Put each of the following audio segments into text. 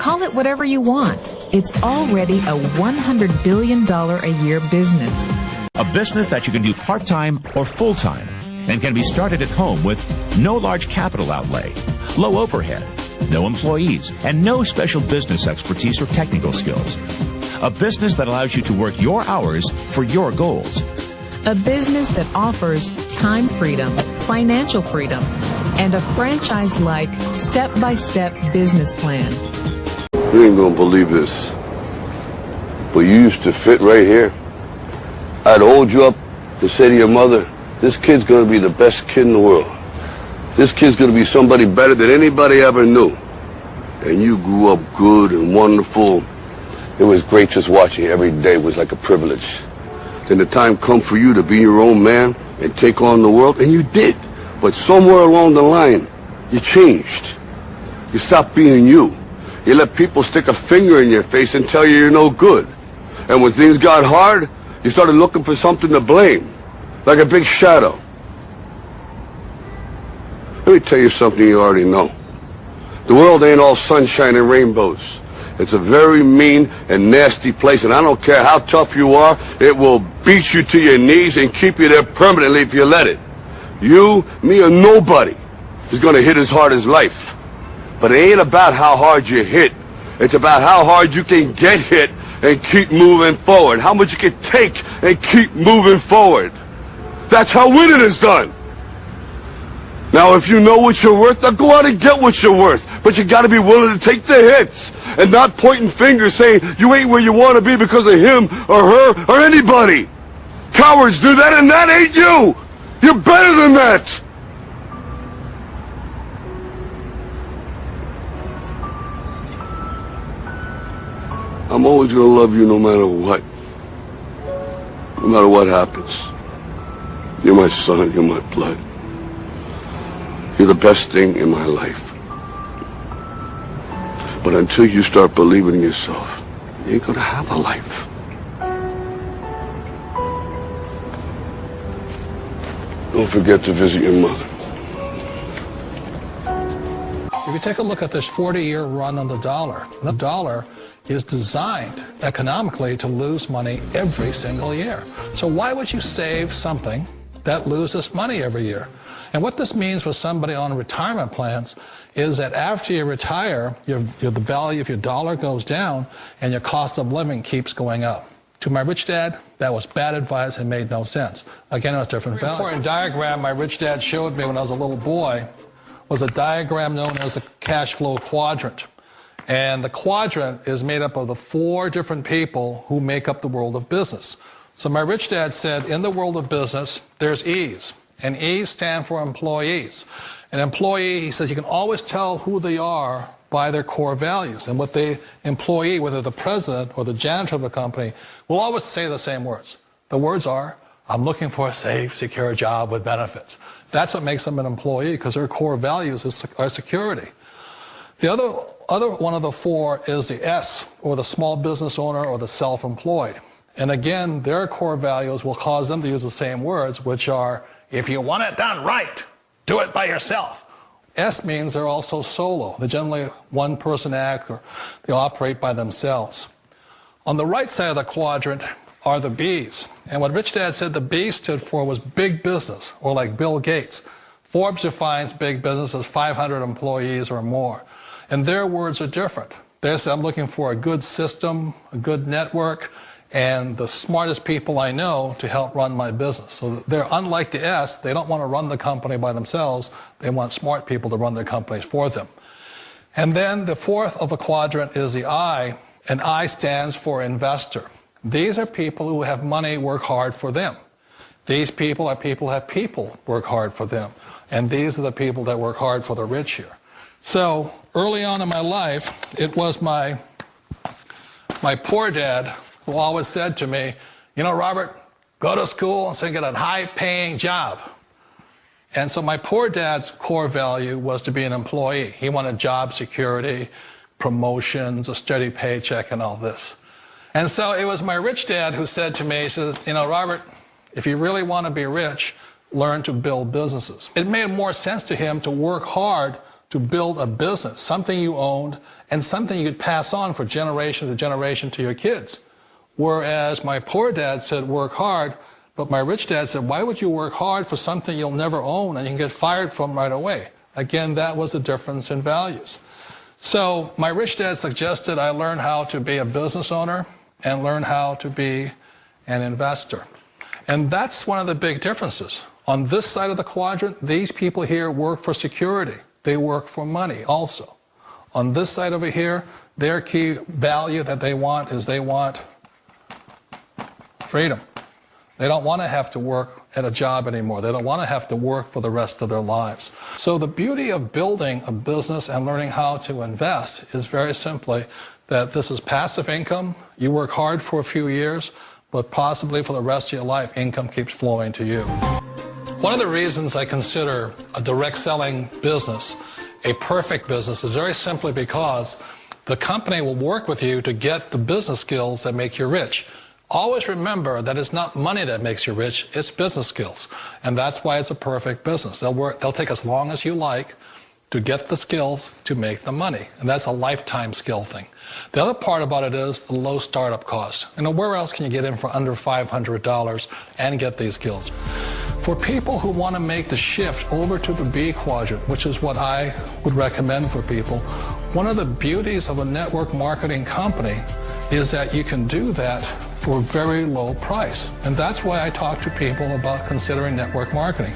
Call it whatever you want. It's already a $100 billion a year business. A business that you can do part-time or full-time and can be started at home with no large capital outlay, low overhead, no employees, and no special business expertise or technical skills. A business that allows you to work your hours for your goals. A business that offers time freedom, financial freedom, and a franchise-like, step-by-step business plan. You ain't gonna believe this, but you used to fit right here. I'd hold you up and say to your mother, this kid's gonna be the best kid in the world. This kid's gonna be somebody better than anybody ever knew. And you grew up good and wonderful. It was great just watching you every day. It was like a privilege. Then the time come for you to be your own man and take on the world, and you did. But somewhere along the line, you changed. You stopped being you. You let people stick a finger in your face and tell you you're no good. And when things got hard, you started looking for something to blame, like a big shadow. Let me tell you something you already know. The world ain't all sunshine and rainbows. It's a very mean and nasty place, and I don't care how tough you are, it will beat you to your knees and keep you there permanently if you let it. You, me, or nobody is going to hit as hard as life. But it ain't about how hard you hit. It's about how hard you can get hit and keep moving forward. How much you can take and keep moving forward. That's how winning is done. Now, if you know what you're worth, now go out and get what you're worth. But you got to be willing to take the hits and not pointing fingers saying you ain't where you want to be because of him or her or anybody. Cowards do that, and that ain't you. You're better than that. I'm always going to love you no matter what. No matter what happens. You're my son, you're my blood. You're the best thing in my life. But until you start believing in yourself, you ain't gonna have a life. Don't forget to visit your mother. If you take a look at this 40-year run on the dollar is designed economically to lose money every single year. So why would you save something that loses money every year? And what this means for somebody on retirement plans is that after you retire, the value of your dollar goes down and your cost of living keeps going up. To my rich dad, that was bad advice and made no sense. Again, it was different value. An important diagram my rich dad showed me when I was a little boy was a diagram known as a cash flow quadrant. And the quadrant is made up of the 4 different people who make up the world of business. So my rich dad said, in the world of business, there's E's. And E's stand for employees. An employee, he says, you can always tell who they are by their core values. And what the employee, whether the president or the janitor of the company, will always say the same words. The words are, I'm looking for a safe, secure job with benefits. That's what makes them an employee, because their core values are security. The other one of the 4 is the S, or the small business owner or the self-employed. And again, their core values will cause them to use the same words, which are, if you want it done right, do it by yourself. S means they're also solo. They're generally one-person act, or they operate by themselves. On the right side of the quadrant are the B's. And what Rich Dad said the B stood for was big business, or like Bill Gates. Forbes defines big business as 500 employees or more. And their words are different. They say, I'm looking for a good system, a good network, and the smartest people I know to help run my business. So they're unlike the S. They don't want to run the company by themselves. They want smart people to run their companies for them. And then the 4th of the quadrant is the I, and I stands for investor. These are people who have money work hard for them. These people are people who have people work hard for them. And these are the people that work hard for the rich here. So early on in my life, it was my poor dad who always said to me, you know, Robert, go to school and get a high-paying job. And so my poor dad's core value was to be an employee. He wanted job security, promotions, a steady paycheck, and all this. And so it was my rich dad who said to me, he says, you know, Robert, if you really want to be rich, learn to build businesses. It made more sense to him to work hard to build a business, something you owned and something you could pass on for generation to generation to your kids. Whereas my poor dad said, work hard, but my rich dad said, why would you work hard for something you'll never own and you can get fired from right away? Again, that was the difference in values. So my rich dad suggested I learn how to be a business owner and learn how to be an investor. And that's one of the big differences. On this side of the quadrant, these people here work for security. They work for money also. On this side over here, their key value that they want is they want freedom. They don't want to have to work at a job anymore. They don't want to have to work for the rest of their lives. So the beauty of building a business and learning how to invest is very simply that this is passive income. You work hard for a few years, but possibly for the rest of your life, income keeps flowing to you. One of the reasons I consider a direct selling business a perfect business is very simply because the company will work with you to get the business skills that make you rich. Always remember that it's not money that makes you rich, it's business skills. And that's why it's a perfect business. They'll take as long as you like to get the skills to make the money. And that's a lifetime skill thing. The other part about it is the low startup cost. Where else can you get in for under $500 and get these skills? For people who want to make the shift over to the B quadrant, which is what I would recommend for people, one of the beauties of a network marketing company is that you can do that for a very low price. And that's why I talk to people about considering network marketing.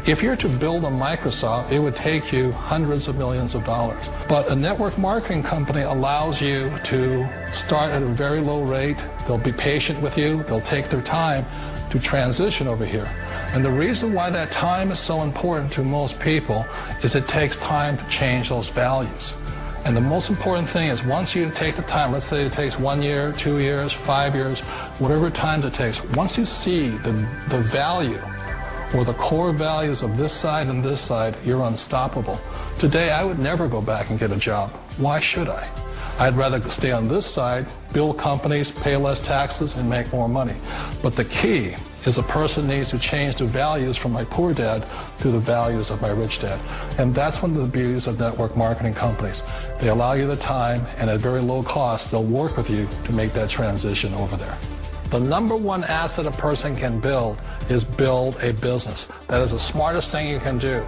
If you're to build a Microsoft, it would take you hundreds of millions of dollars. But a network marketing company allows you to start at a very low rate. They'll be patient with you. They'll take their time to transition over here. And the reason why that time is so important to most people is it takes time to change those values. And the most important thing is once you take the time, let's say it takes 1 year, 2 years, 5 years, whatever time it takes, once you see the value or the core values of this side and this side, you're unstoppable. Today, I would never go back and get a job. Why should I? I'd rather stay on this side, build companies, pay less taxes, and make more money. But the key is a person needs to change the values from my poor dad to the values of my rich dad. And that's one of the beauties of network marketing companies. They allow you the time, and at very low cost, they'll work with you to make that transition over there. The number one asset a person can build is build a business. That is the smartest thing you can do.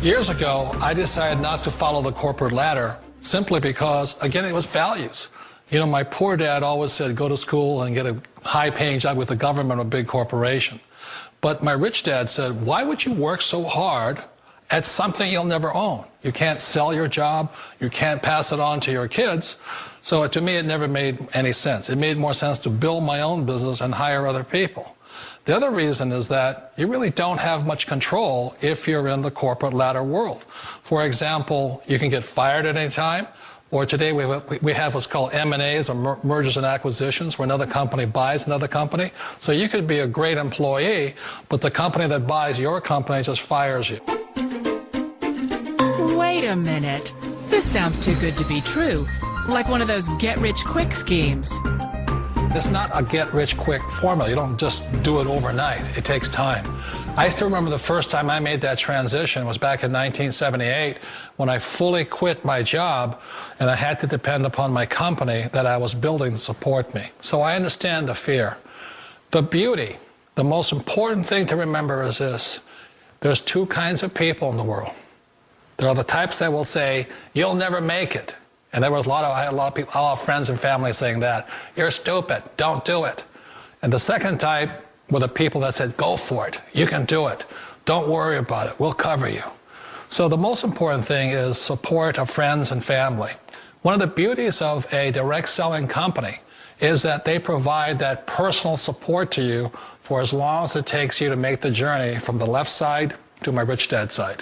Years ago, I decided not to follow the corporate ladder simply because, again, it was values. You know, my poor dad always said, go to school and get a high-paying job with the government or a big corporation. But my rich dad said, why would you work so hard at something you'll never own? You can't sell your job. You can't pass it on to your kids. So to me, it never made any sense. It made more sense to build my own business and hire other people. The other reason is that you really don't have much control if you're in the corporate ladder world. For example, you can get fired at any time. Or today we have what's called M&As, or mergers and acquisitions, where another company buys another company. So you could be a great employee, but the company that buys your company just fires you. Wait a minute. This sounds too good to be true. Like one of those get-rich-quick schemes. It's not a get-rich-quick formula. You don't just do it overnight. It takes time. I still remember the first time I made that transition was back in 1978 when I fully quit my job and I had to depend upon my company that I was building to support me. So I understand the fear. The beauty, the most important thing to remember is this. There's two kinds of people in the world. There are the types that will say, you'll never make it. And there was I had a lot of people, a lot of friends and family saying that. You're stupid, don't do it. And the second type were the people that said, go for it, you can do it. Don't worry about it, we'll cover you. So the most important thing is support of friends and family. One of the beauties of a direct selling company is that they provide that personal support to you for as long as it takes you to make the journey from the left side to my rich dad side.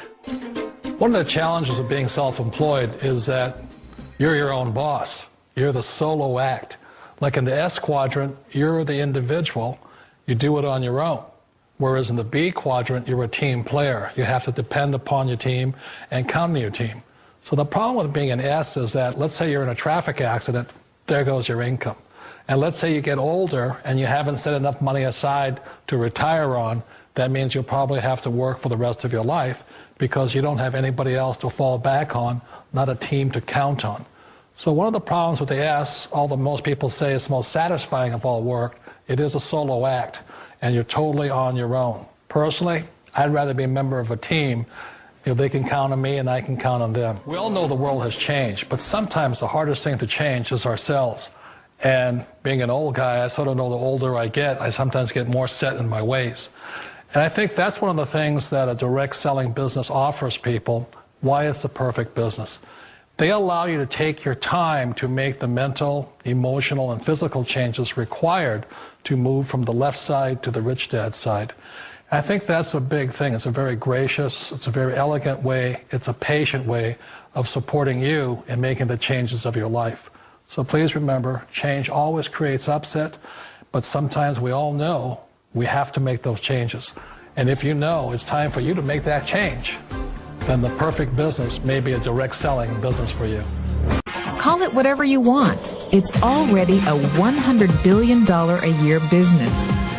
One of the challenges of being self-employed is that you're your own boss. You're the solo act. Like in the S quadrant, you're the individual. You do it on your own. Whereas in the B quadrant, you're a team player. You have to depend upon your team and come to your team. So the problem with being an S is that, let's say you're in a traffic accident, there goes your income. And let's say you get older and you haven't set enough money aside to retire on, that means you'll probably have to work for the rest of your life because you don't have anybody else to fall back on, not a team to count on. So one of the problems with the S, although most people say it's the most satisfying of all work, it is a solo act, and you're totally on your own. Personally, I'd rather be a member of a team. They can count on me and I can count on them. We all know the world has changed, but sometimes the hardest thing to change is ourselves. And being an old guy, I sort of know the older I get, I sometimes get more set in my ways. And I think that's one of the things that a direct selling business offers people, why it's the perfect business. They allow you to take your time to make the mental, emotional, and physical changes required to move from the left side to the rich dad side. I think that's a big thing. It's a very gracious, it's a very elegant way, it's a patient way of supporting you in making the changes of your life. So please remember, change always creates upset, but sometimes we all know we have to make those changes. And if you know it's time for you to make that change, then the perfect business may be a direct selling business for you. Call it whatever you want. It's already a $100 billion a year business.